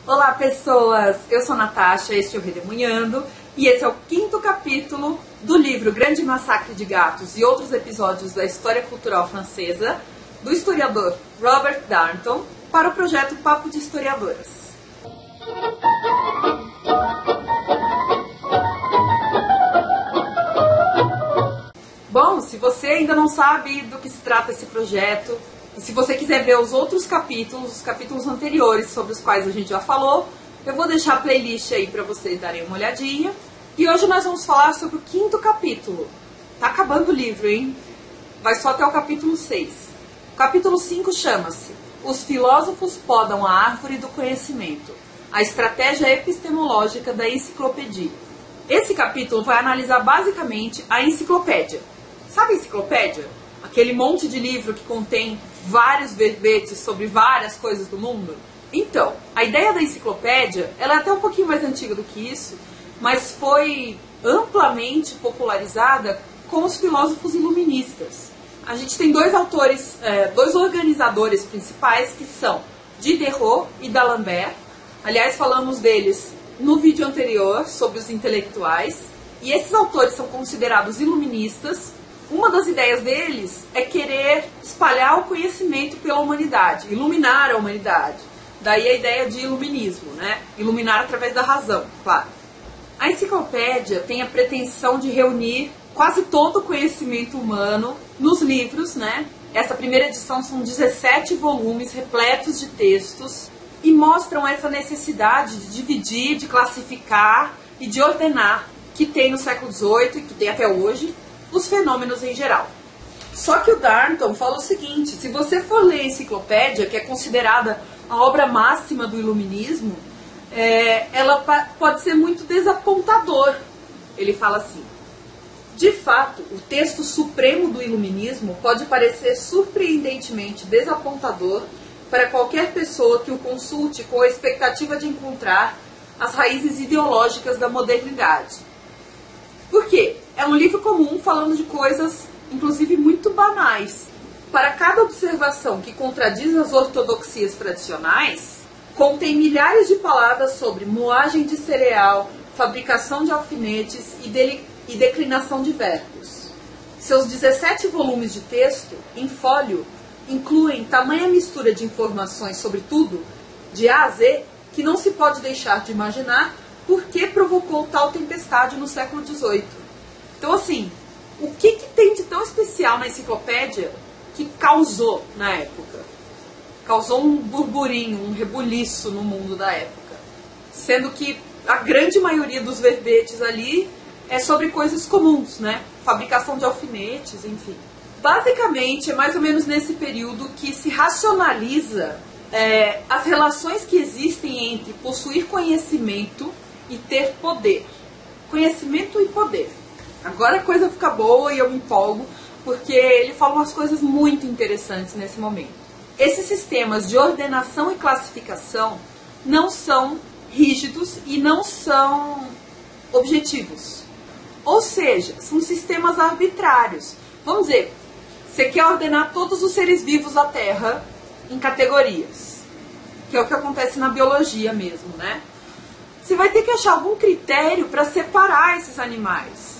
Olá pessoas, eu sou Natasha, este é o Redemoinhando e esse é o 5º capítulo do livro Grande Massacre de Gatos e outros episódios da história cultural francesa do historiador Robert Darnton para o projeto Papo de Historiadoras. Bom, se você ainda não sabe do que se trata esse projeto, e se você quiser ver os outros capítulos, os capítulos anteriores sobre os quais a gente já falou, eu vou deixar a playlist aí para vocês darem uma olhadinha. E hoje nós vamos falar sobre o 5º capítulo. Tá acabando o livro, hein? Vai só até o capítulo 6. O capítulo 5 chama-se Os Filósofos Podam a Árvore do Conhecimento, a Estratégia Epistemológica da Enciclopédia. Esse capítulo vai analisar basicamente a enciclopédia. Sabe a enciclopédia? Aquele monte de livro que contém vários verbetes sobre várias coisas do mundo? Então, a ideia da enciclopédia, ela é até um pouquinho mais antiga do que isso, mas foi amplamente popularizada com os filósofos iluministas. A gente tem dois autores, dois organizadores principais, que são Diderot e D'Alembert. Aliás, falamos deles no vídeo anterior sobre os intelectuais. E esses autores são considerados iluministas. Uma das ideias deles é querer espalhar o conhecimento pela humanidade, iluminar a humanidade. Daí a ideia de iluminismo, né? Iluminar através da razão, claro. A enciclopédia tem a pretensão de reunir quase todo o conhecimento humano nos livros, né? Essa primeira edição são 17 volumes repletos de textos e mostram essa necessidade de dividir, de classificar e de ordenar que tem no século XVIII e que tem até hoje os fenômenos em geral. Só que o Darnton fala o seguinte: se você for ler a enciclopédia, que é considerada a obra máxima do iluminismo, ela pode ser muito desapontador. Ele fala assim: de fato, o texto supremo do iluminismo pode parecer surpreendentemente desapontador para qualquer pessoa que o consulte com a expectativa de encontrar as raízes ideológicas da modernidade. Por quê? É um livro comum falando de coisas, inclusive, muito banais. Para cada observação que contradiz as ortodoxias tradicionais, contém milhares de palavras sobre moagem de cereal, fabricação de alfinetes e declinação de verbos. Seus 17 volumes de texto, em fólio, incluem tamanha mistura de informações sobre tudo, de A a Z, que não se pode deixar de imaginar por que provocou tal tempestade no século XVIII. Então, assim, o que tem de tão especial na enciclopédia que causou na época? Causou um burburinho, um rebuliço no mundo da época. Sendo que a grande maioria dos verbetes ali é sobre coisas comuns, né? Fabricação de alfinetes, enfim. Basicamente, é mais ou menos nesse período que se racionaliza as relações que existem entre possuir conhecimento e ter poder. Conhecimento e poder. Agora a coisa fica boa e eu me empolgo, porque ele fala umas coisas muito interessantes nesse momento. Esses sistemas de ordenação e classificação não são rígidos e não são objetivos. Ou seja, são sistemas arbitrários. Vamos dizer, você quer ordenar todos os seres vivos da Terra em categorias, que é o que acontece na biologia mesmo, né? Você vai ter que achar algum critério para separar esses animais.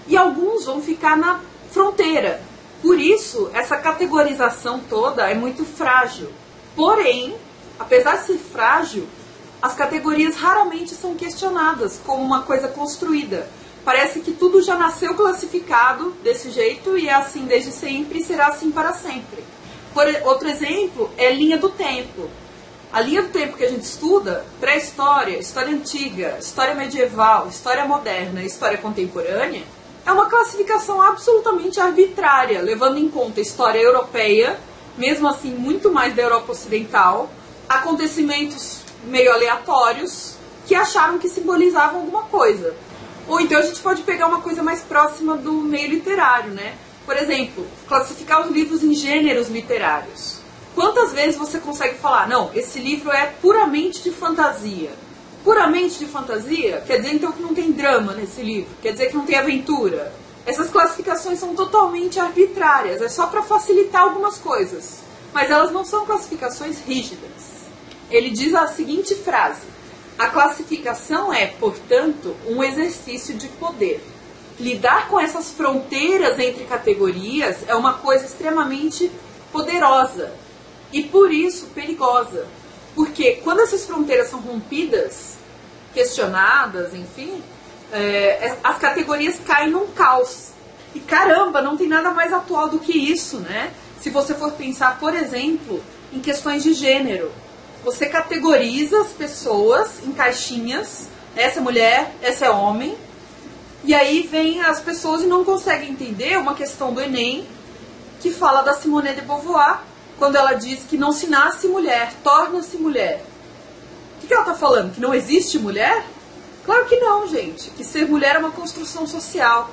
E alguns vão ficar na fronteira. Por isso, essa categorização toda é muito frágil. Porém, apesar de ser frágil, as categorias raramente são questionadas como uma coisa construída. Parece que tudo já nasceu classificado desse jeito e é assim desde sempre e será assim para sempre. Outro exemplo é a linha do tempo. A linha do tempo que a gente estuda, pré-história, história antiga, história medieval, história moderna e história contemporânea, é uma classificação absolutamente arbitrária, levando em conta a história europeia, mesmo assim muito mais da Europa Ocidental, acontecimentos meio aleatórios que acharam que simbolizavam alguma coisa. Ou então a gente pode pegar uma coisa mais próxima do meio literário, né? Por exemplo, classificar os livros em gêneros literários. Quantas vezes você consegue falar, não, esse livro é puramente de fantasia? Puramente de fantasia? Quer dizer então que não tem drama nesse livro? Quer dizer que não tem aventura? Essas classificações são totalmente arbitrárias, é só para facilitar algumas coisas. Mas elas não são classificações rígidas. ele diz a seguinte frase: a classificação é, portanto, um exercício de poder. Lidar com essas fronteiras entre categorias é uma coisa extremamente poderosa e, por isso, perigosa. Porque quando essas fronteiras são rompidas, questionadas, enfim, as categorias caem num caos. E caramba, não tem nada mais atual do que isso, né? Se você for pensar, por exemplo, em questões de gênero. Você categoriza as pessoas em caixinhas, essa é mulher, essa é homem, e aí vem as pessoas e não conseguem entender uma questão do Enem, que fala da Simone de Beauvoir, quando ela diz que não se nasce mulher, torna-se mulher. O que ela está falando? Que não existe mulher? Claro que não, gente. Que ser mulher é uma construção social.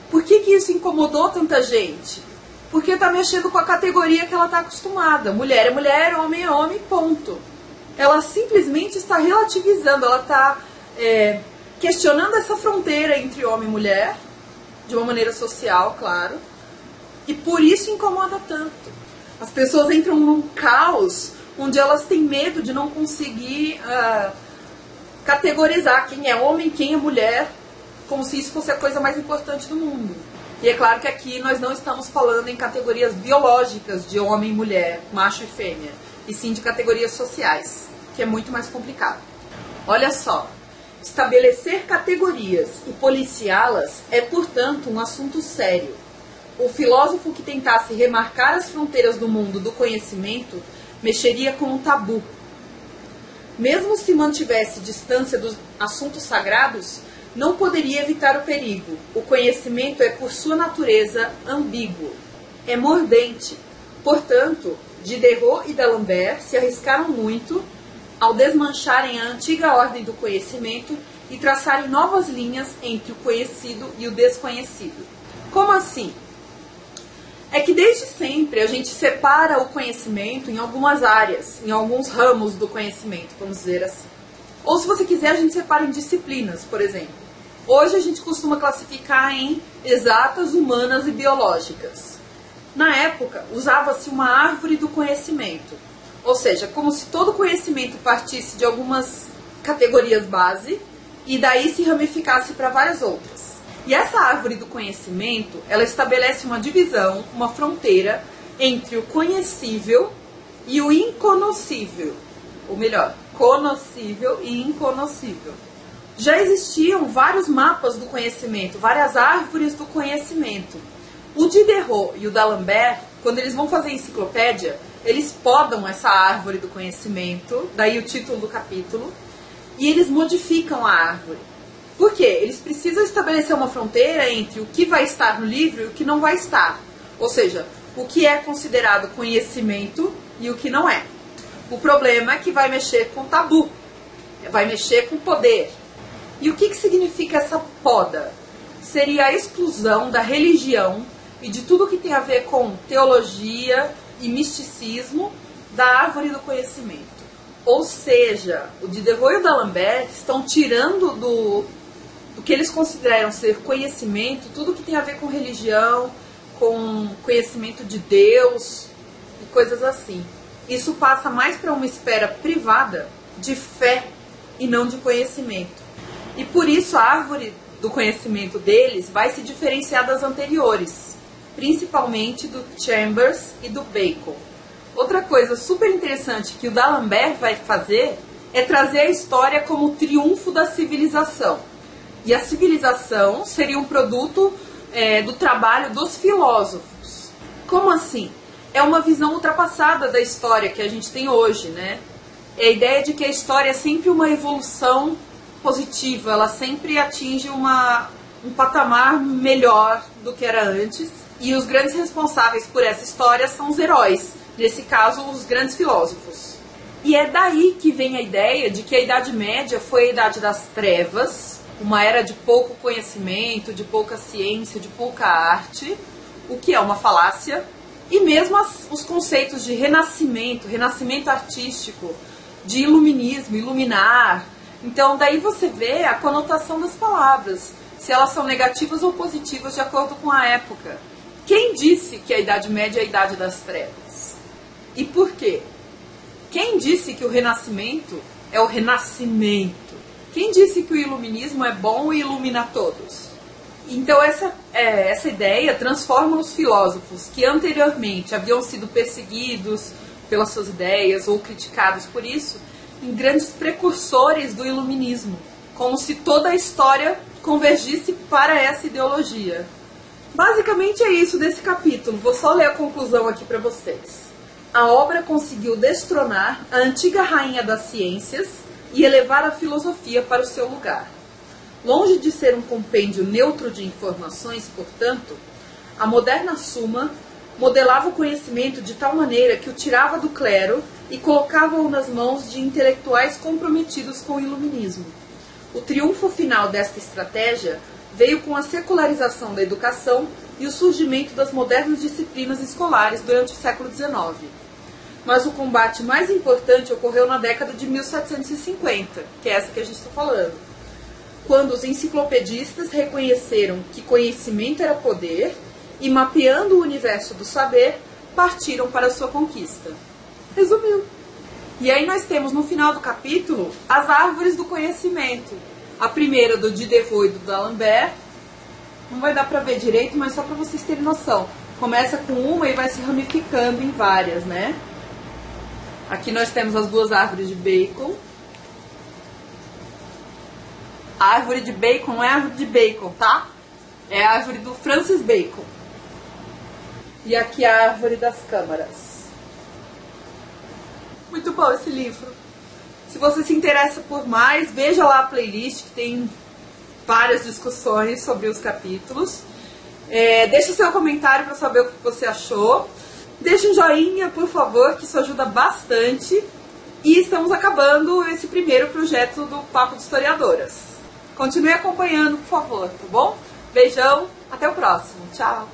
Por que isso incomodou tanta gente? Porque está mexendo com a categoria que ela está acostumada. Mulher é mulher, homem é homem, ponto. Ela simplesmente está relativizando, ela está questionando essa fronteira entre homem e mulher, de uma maneira social, claro, e por isso incomoda tanto. As pessoas entram num caos onde elas têm medo de não conseguir categorizar quem é homem, quem é mulher, como se isso fosse a coisa mais importante do mundo. E é claro que aqui nós não estamos falando em categorias biológicas de homem e mulher, macho e fêmea, e sim de categorias sociais, que é muito mais complicado. Olha só, estabelecer categorias e policiá-las é, portanto, um assunto sério. O filósofo que tentasse remarcar as fronteiras do mundo do conhecimento mexeria com um tabu. Mesmo se mantivesse distância dos assuntos sagrados, não poderia evitar o perigo. O conhecimento é, por sua natureza, ambíguo. É mordente. Portanto, Diderot e D'Alembert se arriscaram muito ao desmancharem a antiga ordem do conhecimento e traçarem novas linhas entre o conhecido e o desconhecido. Como assim? É que desde sempre a gente separa o conhecimento em algumas áreas, em alguns ramos do conhecimento, vamos dizer assim. Ou se você quiser, a gente separa em disciplinas, por exemplo. Hoje a gente costuma classificar em exatas, humanas e biológicas. Na época, usava-se uma árvore do conhecimento. Ou seja, como se todo conhecimento partisse de algumas categorias base e daí se ramificasse para várias outras. E essa árvore do conhecimento, ela estabelece uma divisão, uma fronteira entre o conhecível e o inconhecível. Ou melhor, conhecível e inconhecível. Já existiam vários mapas do conhecimento, várias árvores do conhecimento. O Diderot e o D'Alembert, quando eles vão fazer enciclopédia, eles podam essa árvore do conhecimento, daí o título do capítulo, e eles modificam a árvore. Por quê? Eles precisam estabelecer uma fronteira entre o que vai estar no livro e o que não vai estar. Ou seja, o que é considerado conhecimento e o que não é. O problema é que vai mexer com tabu, vai mexer com poder. E o que significa essa poda? Seria a exclusão da religião e de tudo que tem a ver com teologia e misticismo da árvore do conhecimento. Ou seja, o Diderot e o D'Alembert estão tirando do que eles consideram ser conhecimento, tudo que tem a ver com religião, com conhecimento de Deus e coisas assim. Isso passa mais para uma esfera privada de fé e não de conhecimento. E por isso a árvore do conhecimento deles vai se diferenciar das anteriores, principalmente do Chambers e do Bacon. Outra coisa super interessante que o D'Alembert vai fazer é trazer a história como o triunfo da civilização. E a civilização seria um produto do trabalho dos filósofos. Como assim? É uma visão ultrapassada da história que a gente tem hoje, né? É a ideia de que a história é sempre uma evolução positiva, ela sempre atinge um patamar melhor do que era antes. E os grandes responsáveis por essa história são os heróis, nesse caso, os grandes filósofos. E é daí que vem a ideia de que a Idade Média foi a Idade das Trevas, uma era de pouco conhecimento, de pouca ciência, de pouca arte, o que é uma falácia. E mesmo os conceitos de renascimento, renascimento artístico, de iluminismo, iluminar. Então daí você vê a conotação das palavras, se elas são negativas ou positivas de acordo com a época. Quem disse que a Idade Média é a Idade das Trevas? E por quê? Quem disse que o Renascimento é o renascimento? Quem disse que o iluminismo é bom e ilumina todos? Então essa ideia transforma os filósofos que anteriormente haviam sido perseguidos pelas suas ideias ou criticados por isso, em grandes precursores do iluminismo, como se toda a história convergisse para essa ideologia. Basicamente é isso desse capítulo, vou só ler a conclusão aqui para vocês. A obra conseguiu destronar a antiga rainha das ciências e elevar a filosofia para o seu lugar. Longe de ser um compêndio neutro de informações, portanto, a moderna Suma modelava o conhecimento de tal maneira que o tirava do clero e colocava-o nas mãos de intelectuais comprometidos com o iluminismo. O triunfo final desta estratégia veio com a secularização da educação e o surgimento das modernas disciplinas escolares durante o século XIX. Mas o combate mais importante ocorreu na década de 1750, que é essa que a gente está falando, quando os enciclopedistas reconheceram que conhecimento era poder e, mapeando o universo do saber, partiram para a sua conquista. Resumiu. E aí nós temos no final do capítulo as árvores do conhecimento. A primeira do Diderot e do D'Alembert. Não vai dar para ver direito, mas só para vocês terem noção. Começa com uma e vai se ramificando em várias, né? Aqui nós temos as duas árvores de Bacon. A árvore de Bacon não é a árvore de Bacon, tá? É a árvore do Francis Bacon. E aqui a árvore das câmaras. Muito bom esse livro. Se você se interessa por mais, veja lá a playlist que tem várias discussões sobre os capítulos. Deixe seu comentário para saber o que você achou. Deixe um joinha, por favor, que isso ajuda bastante. E estamos acabando esse primeiro projeto do Papo de Historiadoras. Continue acompanhando, por favor, tá bom? Beijão, até o próximo. Tchau!